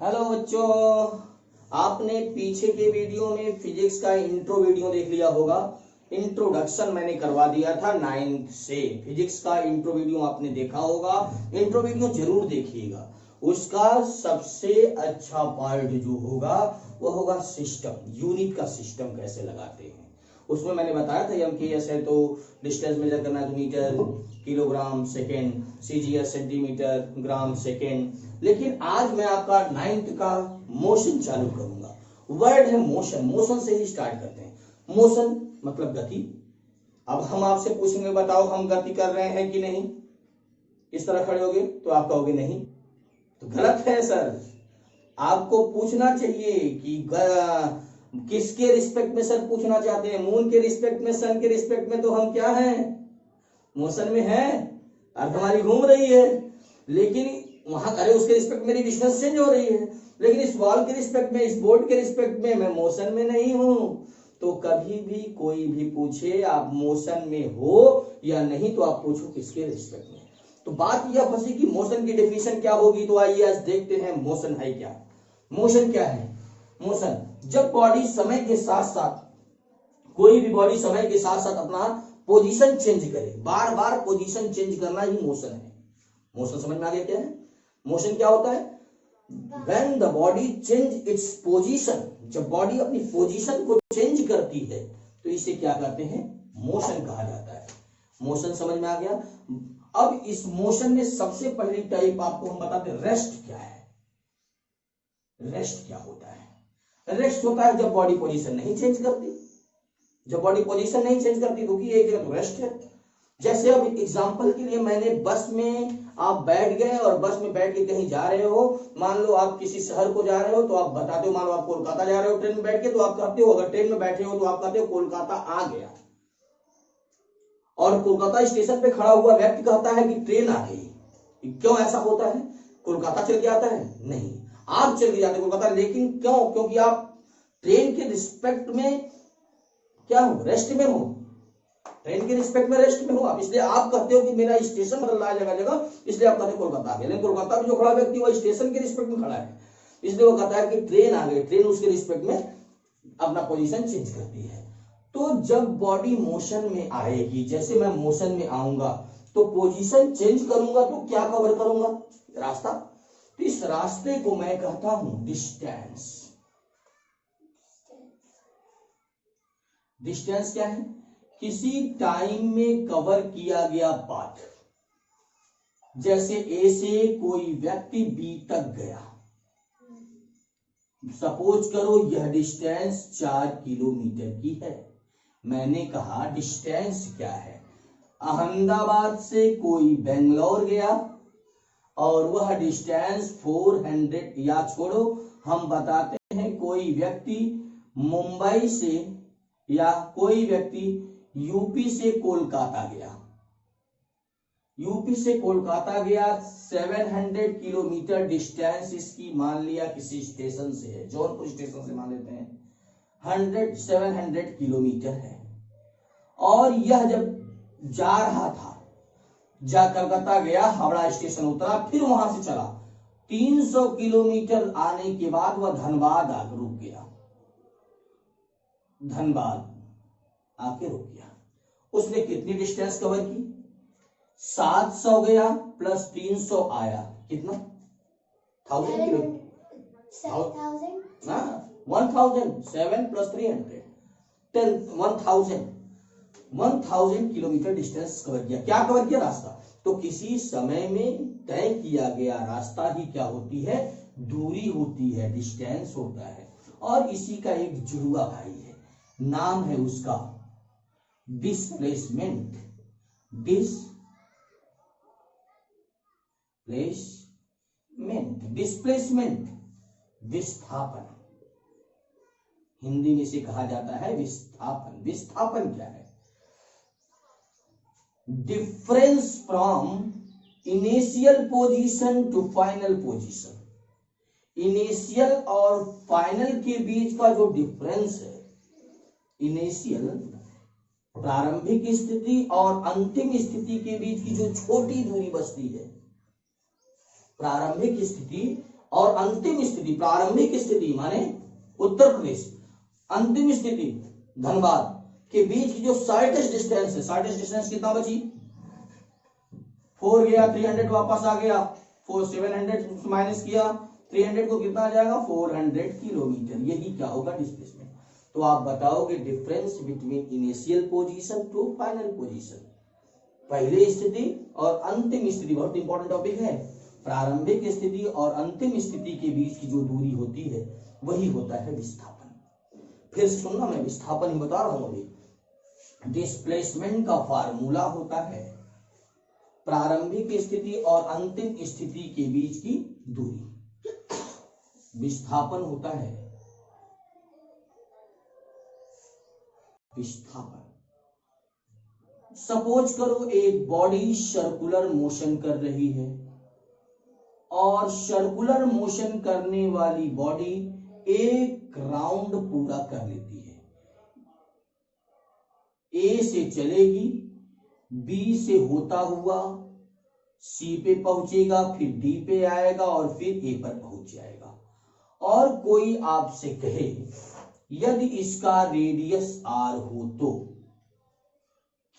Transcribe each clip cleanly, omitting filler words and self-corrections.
Hello बच्चों, आपने पीछे के वीडियो में फिजिक्स का इंट्रो वीडियो देख लिया होगा। इंट्रोडक्शन मैंने करवा दिया था 9th से। फिजिक्स का इंट्रो वीडियो आपने देखा होगा। इंट्रो वीडियो जरूर देखिएगा। उसका सबसे अच्छा पार्ट जो होगा वो होगा सिस्टम, यूनिट का सिस्टम कैसे लगाते हैं। उसमें मैंने बताया था एमकेएस है तो डिस्टेंस मेजर करना तो metre, kilogram, second, CGS centimetre, gram, second. लेकिन आज मैं आपका 9th का मोशन चालू करूंगा। वर्ड है मोशन, मोशन से ही स्टार्ट करते हैं। मोशन मतलब गति। अब हम आपसे पूछेंगे बताओ हम गति कर रहे हैं कि नहीं। इस तरह खड़े होगे तो आप कहोगे नहीं, तो गलत है सर। आपको पूछना चाहिए कि किसके रिस्पेक्ट में सर पूछना चाहते हैं। मून के रिस्पेक्ट में, सन के रिस्पेक्ट में तो हम क्या हैं, मोशन में है। अर्थ हमारी घूम रही है, लेकिन वहां अरे उसके रिस्पेक्ट मेरी डिस्टेंस चेंज हो रही है, लेकिन इस वॉल के रिस्पेक्ट में, इस बोर्ड के रिस्पेक्ट में मैं मोशन में नहीं हूं। तो कभी भी कोई भी पूछे आप मोशन में हो या नहीं, तो आप पूछो किसके रिस्पेक्ट में। तो बात यह फंसी कि मोशन की डेफिनेशन क्या होगी। तो आइए आज देखते हैं मोशन है क्या। मोशन क्या है? मोशन जब बॉडी समय के साथ साथ, कोई भी बॉडी समय के साथ साथ अपना पोजीशन चेंज करे, बार बार पोजीशन चेंज करना ही मोशन है। मोशन समझ में आ गया क्या है? मोशन क्या होता है? When the body change its position, जब बॉडी अपनी पोजीशन को चेंज करती है तो इसे क्या कहते हैं? मोशन कहा जाता है। मोशन समझ में आ गया। अब इस मोशन में सबसे पहली टाइप आपको हम बताते हैं, रेस्ट क्या है। रेस्ट क्या होता है? रेस्ट होता है जब बॉडी पोजीशन नहीं चेंज करती। जब बॉडी पोजीशन नहीं चेंज करती रुकी एक जगह तो रेस्ट है। जैसे अब एग्जांपल के लिए मैंने बस में आप बैठ गए और बस में बैठ के कहीं जा रहे हो। मान लो आप किसी शहर को जा रहे हो तो आप बताते हो, मान लो आप कोलकाता जा रहे हो ट्रेन में बैठ के, तो आप कहते हो, अगर ट्रेन में बैठे हो तो आप कहते हो कोलकाता आ गया। और कोलकाता स्टेशन पे खड़ा हुआ व्यक्ति कहता है कि ट्रेन आ गई। क्यों ऐसा होता है? कोलकाता चल के आता है? नहीं, आप चल के जाते कोलकाता। लेकिन क्यों? क्योंकि आप ट्रेन के रिस्पेक्ट में क्या हो? रेस्ट में हो। ट्रेन के रिस्पेक्ट में रेस्ट में हो आप, इसलिए आप कहते हो कि मेरा स्टेशन बदल रहा है जगह जगह, इसलिए आप कहते हैं कोलकाता आ गया। लेकिन कोलकाता में जो खड़ा व्यक्ति वो स्टेशन के रिस्पेक्ट में खड़ा है, इसलिए वो कहता है कि ट्रेन आ गई। ट्रेन उसके रिस्पेक्ट में अपना पोजीशन चेंज करती है। तो जब बॉडी मोशन में आएगी, जैसे मैं मोशन में आऊंगा तो पोजीशन चेंज करूंगा तो क्या कवर करूंगा? रास्ता। तो इस रास्ते को मैं कहता हूं डिस्टेंस। डिस्टेंस क्या है? किसी टाइम में कवर किया गया पाथ। जैसे ए से कोई व्यक्ति बी तक गया, सपोज करो यह डिस्टेंस 4 किलोमीटर की है। मैंने कहा डिस्टेंस क्या है? अहमदाबाद से कोई बेंगलोर गया और वह डिस्टेंस 400, या छोड़ो हम बताते हैं कोई व्यक्ति मुंबई से या कोई व्यक्ति यूपी से कोलकाता गया। यूपी से कोलकाता गया, 700 किलोमीटर डिस्टेंस इसकी मान लिया किसी स्टेशन से है, जौनपुर स्टेशन से मान लेते हैं। 700 किलोमीटर है। और यह जब जा रहा था, कलकत्ता गया, हावड़ा स्टेशन उतरा, फिर वहां से चला 300 किलोमीटर आने के बाद वह धनबाद आकर रुक गया। धनबाद आके रुक गया। उसने कितनी डिस्टेंस कवर की? 700 गया प्लस 300 आया, कितना? 1000 kilometre. 1000, 7 plus 300, 1000 kilometre distance cover किया। क्या कवर किया? रास्ता। तो किसी समय में तय किया गया रास्ता ही क्या होती है? दूरी होती है, डिस्टेंस होता है। और इसी का एक जुड़वा भाई है, नाम है उसका डिस्प्लेसमेंट। डिस्प्लेसमेंट विस्थापन, हिंदी में से कहा जाता है विस्थापन। विस्थापन क्या है? Difference from initial position to final position. Initial और फाइनल के बीच का जो डिफरेंस है, इनिशियल प्रारंभिक स्थिति और अंतिम स्थिति के बीच की जो छोटी दूरी बचती है, प्रारंभिक स्थिति और अंतिम स्थिति, प्रारंभिक स्थिति माने उत्तर प्रदेश, अंतिम स्थिति धनबाद के बीच की जो शॉर्टेस्ट डिस्टेंस है, शॉर्टेस्ट डिस्टेंस कितना बची? 4 गया, 300 वापस आ गया, 700 माइनस किया 300 को कितना आ जाएगा? 400 किलोमीटर। यही क्या होगा? डिस्प्लेसमेंट। तो आप बताओगे difference between initial position to final position, पहले स्थिति और अंतिम स्थिति, बहुत इंपॉर्टेंट टॉपिक है। प्रारंभिक स्थिति और अंतिम स्थिति के बीच की जो दूरी होती है वही होता है विस्थापन। फिर सुनना, मैं विस्थापन ही बता रहा हूं अभी। डिस्प्लेसमेंट का फार्मूला होता है प्रारंभिक स्थिति और अंतिम स्थिति के बीच की दूरी, विस्थापन होता है विस्थापन। सपोज करो एक बॉडी सर्कुलर मोशन कर रही है और सर्कुलर मोशन करने वाली बॉडी एक राउंड पूरा कर लेती है। ए से चलेगी, बी से होता हुआ सी पे पहुंचेगा, फिर डी पे आएगा और फिर ए पर पहुंच जाएगा। और कोई आपसे कहे यदि इसका रेडियस आर हो तो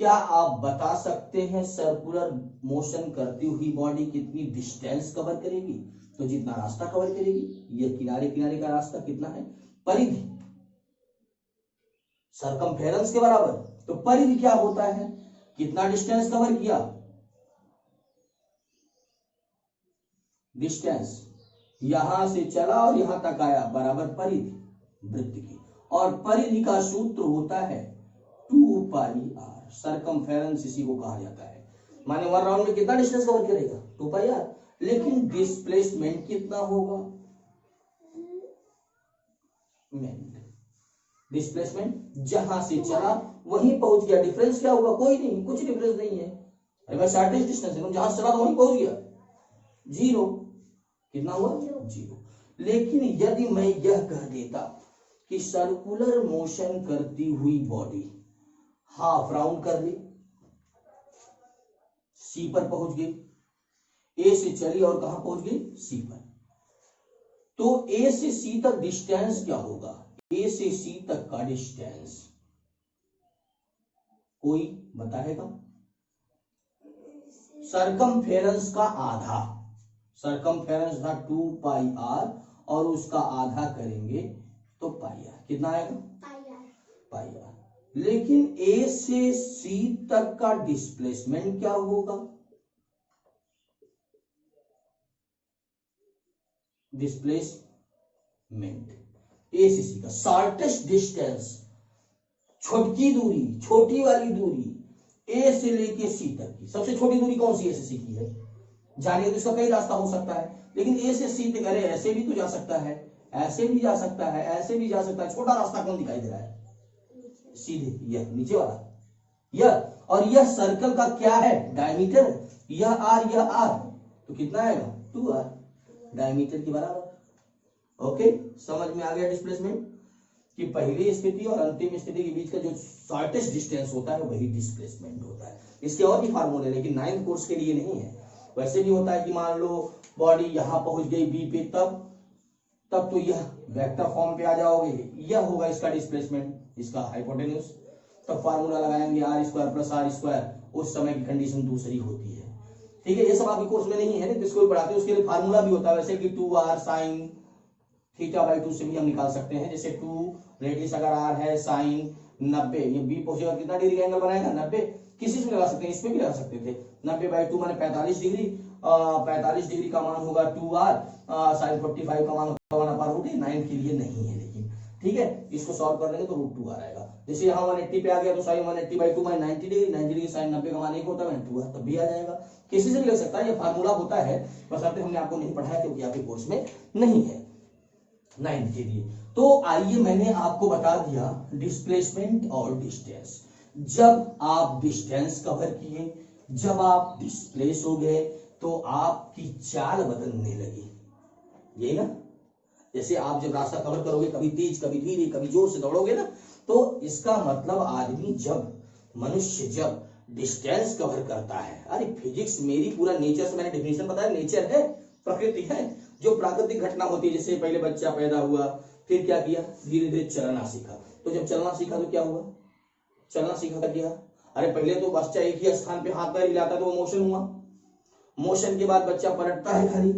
क्या आप बता सकते हैं सर्कुलर मोशन करती हुई बॉडी कितनी डिस्टेंस कवर करेगी? तो जितना रास्ता कवर करेगी, यह किनारे किनारे का रास्ता कितना है? परिधि, सरकमफेरेंस के बराबर। तो परिधि क्या होता है? कितना डिस्टेंस कवर किया? डिस्टेंस यहां से चला और यहां तक आया, बराबर परिधि वृत्त की। और परिधि का सूत्र होता है 2 पाई आर। सरकमफेरेंस इसी को कहा जाता है। माने 1 राउंड में कितना डिस्टेंस कवर करेगा? 2 पाई आर। लेकिन डिस्प्लेसमेंट कितना होगा? डिस्प्लेसमेंट जहां से चला वहीं पहुंच गया। डिफरेंस क्या होगा? कोई नहीं, कुछ डिफरेंस नहीं है। अरे भाई शॉर्टेस्ट डिस्टेंस है, जहां से चला तो वहीं पहुंच गया, 0। कितना हुआ? 0। लेकिन यदि मैं यह कह देता कि सर्कुलर मोशन करती हुई बॉडी हाफ राउंड कर ली, सी पर पहुंच गई, ए से चली और कहां पहुंच गई? सी पर। तो ए से सी तक डिस्टेंस क्या होगा? ए से सी तक का डिस्टेंस कोई बताएगा? सरकमफेरेंस का आधा, सरकमफेरेंस था 2 पाई आर और उसका आधा करेंगे तो पाई आर। कितना आएगा? पाई आर। लेकिन ए से सी तक का डिस्प्लेसमेंट क्या होगा? डिस्प्लेसमेंट ए से सी का शॉर्टेस्ट डिस्टेंस, छोटी दूरी, छोटी वाली दूरी ए से लेके सी तक की। सबसे छोटी दूरी कौन सी ए से सी की है? जानिए तो इसका कई रास्ता हो सकता है, लेकिन ए से सी तक, अरे ऐसे भी तो जा सकता है, ऐसे भी जा सकता है, ऐसे भी जा सकता है। छोटा रास्ता कौन दिखाई दे रहा है? सीधे यह नीचे वाला, यह। और यह सर्कल का क्या है? डायमीटर। यह आर, यह आर, तो कितना आएगा? 2 आर, डायमीटर के बराबर। ओके, समझ में आ गया डिस्प्लेसमेंट कि पहली स्थिति और अंतिम स्थिति के बीच का जो शॉर्टेस्ट डिस्टेंस होता है वही डिस्प्लेसमेंट होता है। इसके और भी फार्मूले, लेकिन 9th कोर्स के लिए नहीं है। वैसे भी होता है कि मान लो बॉडी यहां पहुंच गई बी पे, तब तो यह वेक्टर फॉर्म पे आ जाओगे, यह होगा इसका डिस्प्लेसमेंट, इसका हाइपोटेन्यूज। तब फार्मूला लगाएंगे r square plus r square, उस समय की कंडीशन दूसरी होती है। ठीक है, ये सब आपके कोर्स में नहीं है, जिसको भी पढ़ाते हैं उसके लिए फार्मूला भी होता है। वैसे कि 2r साइन थीटा बाई 2 से भी हम निकाल सकते हैं। जैसे 2 रेडियस अगर r है, साइन 90, ये b पहुंचेगा कितना डिग्री का एंगल बनाएगा? 90। किसी से लगा सकते हैं, इसमें भी लगा सकते थे। 90 बाई 2 माने 45 डिग्री, 45 डिग्री का मान होगा 2r, साइन 45 का मान होगा 1/√9 के लिए नहीं है, लेकिन ठीक है, इसको सॉल्व कर देंगे तो √2r आएगा। जैसे यहाँ 180 पे आ गया तो साइन 180 बाई 2 माने 90 डिग्री, 90 डिग्री साइन 90 का मान 1 होता है, 2r तब भी आ जाएगा। किसी से भी लग सकता है, ये फार्मूला होता है, बस आपने हमने आपको नहीं पढ़ाया क्योंकि आपके कोर्स में नहीं है 9th के लिए। तो आइए मैंने आपको बता दिया डिस्प्लेसमेंट और डिस्टेंस। जब आप डिस्टेंस कवर किए, जब आप डिस्प्लेस हो गए, तो आपकी चाल बदलने लगी, यही ना? जैसे आप जब रास्ता कवर करोगे, कभी तेज, कभी धीरे, कभी जोर से दौड़ोगे ना, तो इसका मतलब आदमी मनुष्य जब डिस्टेंस कवर करता है, अरे फिजिक्स मेरी पूरा नेचर से मैंने डेफिनेशन बताया, नेचर है, प्रकृति है, जो प्राकृतिक घटना होती है, जैसे पहले बच्चा पैदा हुआ, फिर क्या किया, धीरे धीरे चलना सीखा। तो जब चलना सीखा तो क्या हुआ, चलना सीखा क्या, अरे पहले तो बच्चा एक ही स्थान पे हाथ पैर हिलाता तो वो मोशन हुआ, मोशन के बाद बच्चा पलटता है, खाली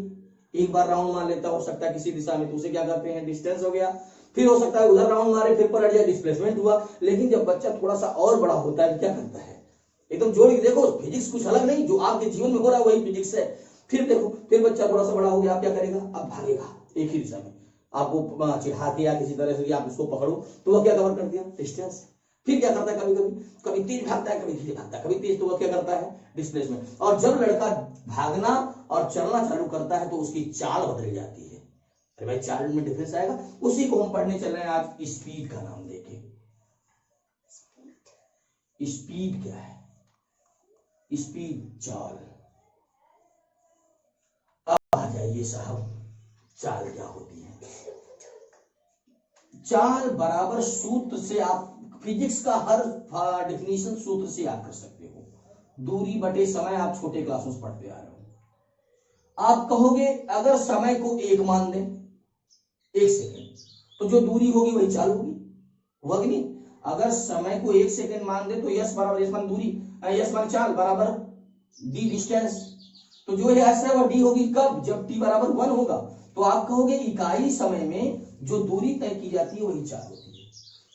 एक बार राउंड मार लेता, हो सकता है किसी दिशा में, तो उसे क्या करते हैं, डिस्टेंस हो गया। फिर हो सकता है उधर राउंड मारे, फिर पलट जाए, डिस्प्लेसमेंट हुआ। लेकिन जब बच्चा थोड़ा सा और बड़ा होता है, क्या करता है, एकदम जोड़ के देखो, फिजिक्स कुछ अलग नहीं, जो आपके जीवन में हो रहा है वही फिजिक्स है। फिर देखो, फिर बच्चा थोड़ा सा बड़ा हो गया, आप क्या करेगा, अब भागेगा एक ही दिशा में, आपको चिढ़ा के या किसी तरह से आप उसको पकड़ो तो वह क्या कवर कर दिया, डिस्टेंस। फिर क्या करता है, कभी कभी कभी तेज भागता है, कभी धीरे भागता है, कभी तेज, तो वह क्या करता है, डिस्प्लेसमेंट। और जब लड़का भागना और चलना चालू करता है तो उसकी चाल बदल जाती है। अरे भाई, चाल में डिफरेंस आएगा, उसी को हम पढ़ने चल रहे हैं आज। स्पीड का नाम देखें, स्पीड क्या है, स्पीड चाल। अब आ जाइए साहब, चाल क्या होती है। चाल बराबर सूत्र से, आप फिजिक्स का हर डेफिनेशन सूत्र से याद कर सकते हो। दूरी बटे समय, आप छोटे क्लासों से पढ़ते आ रहे हो। आप कहोगे अगर समय को 1 मान दें, 1 सेकेंड, तो जो दूरी होगी वही चाल होगी, हुआ कि नहीं। अगर समय को 1 सेकेंड मान दे तो यस बराबर यस मान दूरी, यस मान चाल बराबर डी डिस्टेंस, तो जो यस है वह डी होगी कब, जब टी बराबर 1 होगा। तो आप कहोगे इकाई समय में जो दूरी तय की जाती है वही चाल होती है।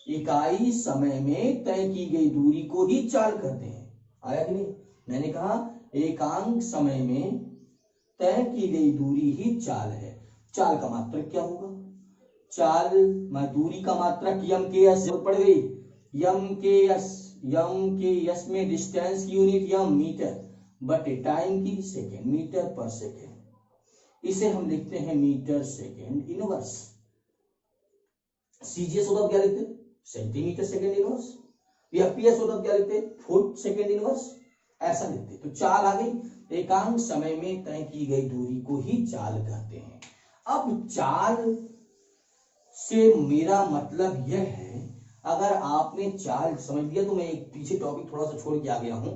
इकाई समय में तय की गई दूरी को ही चाल कहते हैं, आया कि नहीं। मैंने कहा एकांक समय में तय की गई दूरी ही चाल है। चाल का मात्रक क्या होगा, चाल में दूरी का मात्रक यम के एस पड़ गई, यम के एस में डिस्टेंस की यूनिट यम मीटर बटे टाइम की सेकेंड, मीटर पर सेकेंड। इसे हम लिखते हैं मीटर सेकेंड इनवर्स। सीजीएस होता क्या लिखते, सेंटीमीटर सेकेंड इनवर्स। या पीएस होता क्या लिखते, फुट सेकेंड इनवर्स, ऐसा लिखते। तो चाल आ गई, एकांक समय में तय की गई दूरी को ही चाल कहते हैं। अब चाल से मेरा मतलब यह है, अगर आपने चाल समझ लिया तो मैं एक पीछे टॉपिक थोड़ा सा छोड़ के आ गया हूं।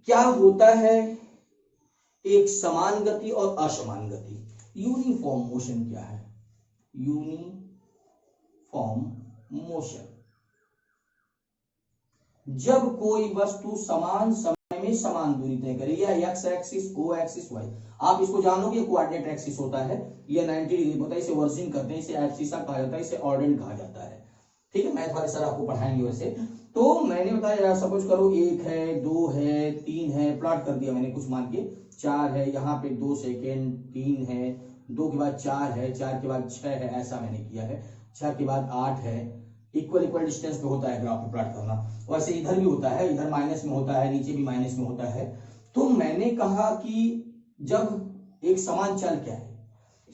क्या होता है एक समान गति और असमान गति, यूनिफॉर्म मोशन क्या है, यूनिफॉर्म मोशन। जब कोई वस्तु समान समय में समान दूरी तय करे, या एक्स एक्सिस, को एक्सिस, वाई, आप इसको जानोगे कोऑर्डिनेट एक्सिस होता है, ये 90 डिग्री होता है, इसे वर्जिंग करते हैं, इसे एब्सिसा कहा जाता है, इसे ऑर्डिनेट कहा जाता है। ठीक है, मैथ वाले सर आपको पढ़ाएंगे वैसे। तो मैंने बताया, सपोज करो 1 है, 2 है, 3 है, प्लॉट कर दिया मैंने कुछ मान के, 4 है, यहाँ पे 2 सेकेंड, 3 है, 2 के बाद 4 है, 4 के बाद 6 है, ऐसा मैंने किया है, 6 के बाद 8 है। इक्वल इक्वल डिस्टेंस पे होता है ग्राफ पे प्लॉट करना। वैसे इधर भी होता है, इधर माइनस में होता है, नीचे भी माइनस में होता है। तो मैंने कहा कि जब एक समान चाल क्या है,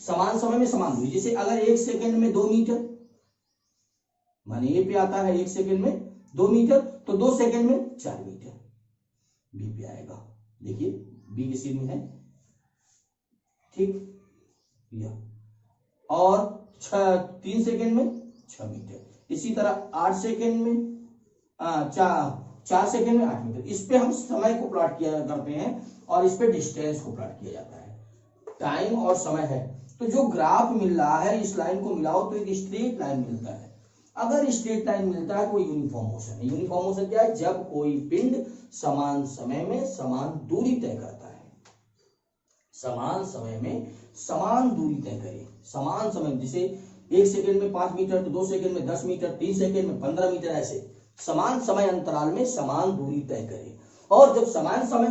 समान समय में समान दूरी, जैसे अगर 1 सेकेंड में 2 मीटर, माने ए पे आता है 1 सेकेंड में 2 मीटर, तो 2 सेकेंड में 4 मीटर बी पे आएगा। देखिए बी किसी में है, ठीक, या और 3 सेकेंड में 6 मीटर, इसी तरह 8 सेकेंड में 4 सेकेंड में 8 मीटर। इस पे हम समय को प्लॉट किया करते हैं और इस पे डिस्टेंस को प्लॉट किया जाता है। टाइम और समय है, तो जो ग्राफ मिल रहा है इस लाइन को मिलाओ तो एक स्ट्रेट लाइन मिलता है। अगर स्ट्रेट लाइन मिलता है तो यूनिफॉर्म मोशन है। यूनिफॉर्म मोशन क्या है, जब कोई पिंड समान समय में समान दूरी तय करता है, समान समय में समान दूरी तय करे, समान समय, जैसे 1 सेकेंड में 5 मीटर, तो 2 सेकेंड में 10 मीटर, 3 सेकेंड में 15 मीटर, ऐसे समान समय अंतराल में समान दूरी तय करे। और जब समान समय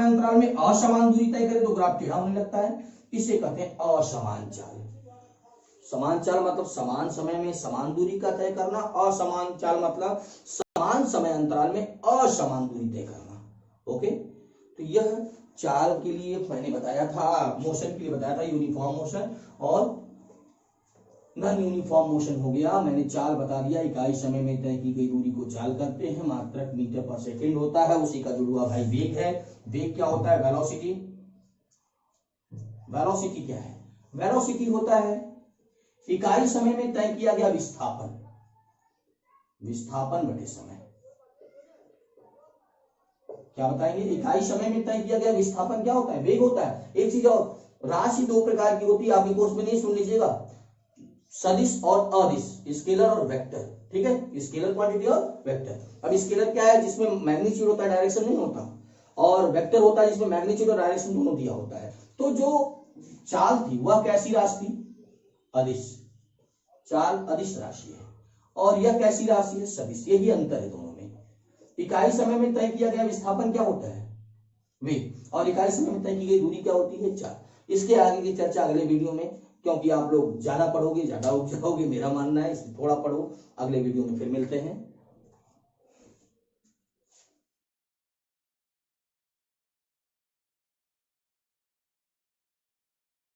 अंतराल में असमान दूरी तय करे तो ग्राफ टेढ़ा होने लगता है, इसे कहते हैं असमान चाल। समान चाल मतलब समान समय में समान दूरी का तय करना, असमान चाल मतलब समान समय अंतराल में असमान दूरी तय करना। ओके, तो यह चाल के लिए मैंने बताया था, मोशन के लिए बताया था यूनिफॉर्म मोशन और नॉन यूनिफॉर्म मोशन हो गया। मैंने चाल बता दिया, इकाई समय में तय की गई दूरी को चाल करते हैं, मात्रक मीटर पर सेकेंड होता है, उसी का जुड़ा भाई वेग है। वेग क्या होता है, वेलोसिटी। वेलोसिटी क्या है, वेलोसिटी होता है इकाई समय में तय किया गया विस्थापन, विस्थापन बटे समय। क्या बताएंगे? इकाई समय में तय किया गया विस्थापन क्या होता है? वेग होता है। एक चीज और, राशि दो प्रकार की होती है, आपके कोर्स में नहीं, सुन लीजिएगा, सदिश और अदिश, स्केलर और वेक्टर। ठीक है, स्केलर क्वांटिटी और वेक्टर। अब स्केलर क्या है? जिसमें मैग्नीट्यूड होता है, डायरेक्शन नहीं होता, और वेक्टर होता है जिसमें मैग्नीट्यूड और डायरेक्शन दोनों दिया होता है। तो जो चाल थी वह कैसी राशि थी? अदिश। चाल अदिश राशि है, और यह कैसी राशि है? सदिश। यही अंतर है दोनों में। इकाई समय में तय किया गया विस्थापन क्या होता है? वेग। और इकाई समय में तय की गई दूरी क्या होती है? चाल। इसके आगे की चर्चा अगले वीडियो में, क्योंकि आप लोग ज्यादा पढ़ोगे ज्यादा उग जाओगे, मेरा मानना है, इसलिए थोड़ा पढ़ो। अगले वीडियो में फिर मिलते हैं।